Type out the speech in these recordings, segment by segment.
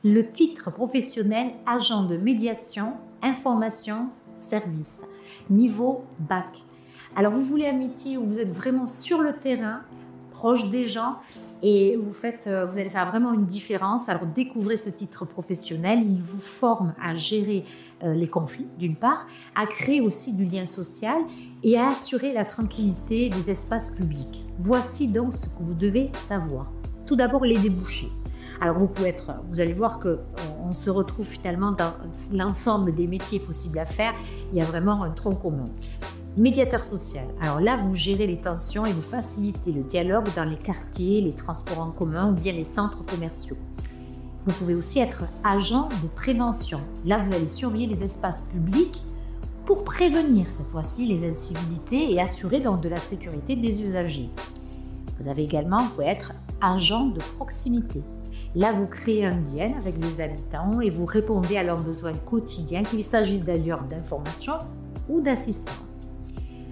le titre professionnel agent de médiation, information, service, niveau bac. Alors vous voulez un métier où vous êtes vraiment sur le terrain, proche des gens et vous allez faire vraiment une différence. Alors découvrez ce titre professionnel, il vous forme à gérer les conflits d'une part, à créer aussi du lien social et à assurer la tranquillité des espaces publics. Voici donc ce que vous devez savoir. Tout d'abord les débouchés. Alors vous allez voir qu'on se retrouve finalement dans l'ensemble des métiers possibles à faire. Il y a vraiment un tronc commun. Médiateur social. Alors là, vous gérez les tensions et vous facilitez le dialogue dans les quartiers, les transports en commun ou bien les centres commerciaux. Vous pouvez aussi être agent de prévention. Là, vous allez surveiller les espaces publics pour prévenir cette fois-ci les incivilités et assurer donc de la sécurité des usagers. Vous pouvez être agent de proximité. Là, vous créez un lien avec les habitants et vous répondez à leurs besoins quotidiens, qu'il s'agisse d'ailleurs d'information ou d'assistance.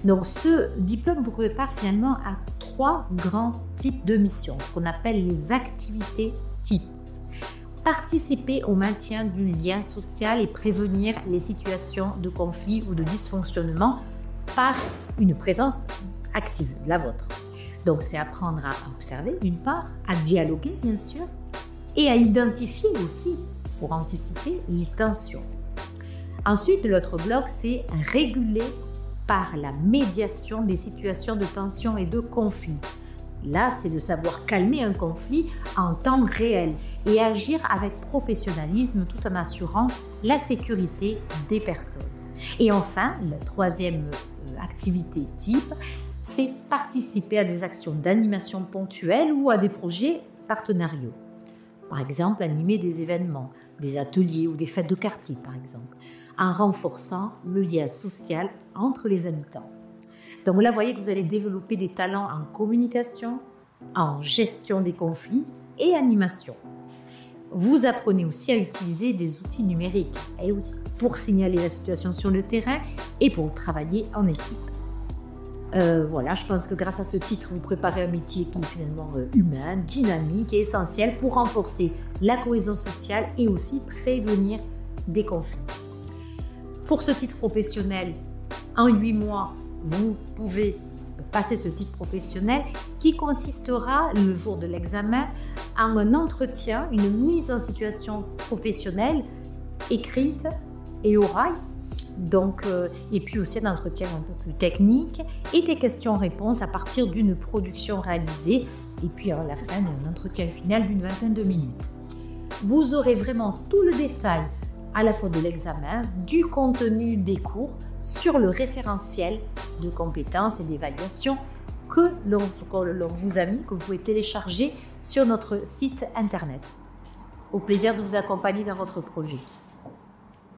Donc, ce diplôme vous prépare finalement à 3 grands types de missions, ce qu'on appelle les activités types. Participer au maintien du lien social et prévenir les situations de conflit ou de dysfonctionnement par une présence active, la vôtre. Donc, c'est apprendre à observer, d'une part, à dialoguer, bien sûr, et à identifier aussi pour anticiper les tensions. Ensuite, l'autre bloc, c'est réguler par la médiation des situations de tension et de conflit. Là, c'est de savoir calmer un conflit en temps réel et agir avec professionnalisme tout en assurant la sécurité des personnes. Et enfin, la troisième activité type, c'est participer à des actions d'animation ponctuelle ou à des projets partenariaux. Par exemple, animer des événements, des ateliers ou des fêtes de quartier, par exemple, en renforçant le lien social entre les habitants. Donc là, vous voyez que vous allez développer des talents en communication, en gestion des conflits et animation. Vous apprenez aussi à utiliser des outils numériques pour signaler la situation sur le terrain et pour travailler en équipe. Je pense que grâce à ce titre, vous préparez un métier qui est finalement humain, dynamique et essentiel pour renforcer la cohésion sociale et aussi prévenir des conflits. Pour ce titre professionnel, en 8 mois, vous pouvez passer ce titre professionnel qui consistera, le jour de l'examen, en un entretien, une mise en situation professionnelle écrite et orale. Et puis aussi un entretien un peu plus technique et des questions-réponses à partir d'une production réalisée. Et puis à la fin, un entretien final d'une vingtaine de minutes. Vous aurez vraiment tout le détail à la fois de l'examen, du contenu des cours, sur le référentiel de compétences et d'évaluation que l'on vous a mis, que vous pouvez télécharger sur notre site internet. Au plaisir de vous accompagner dans votre projet.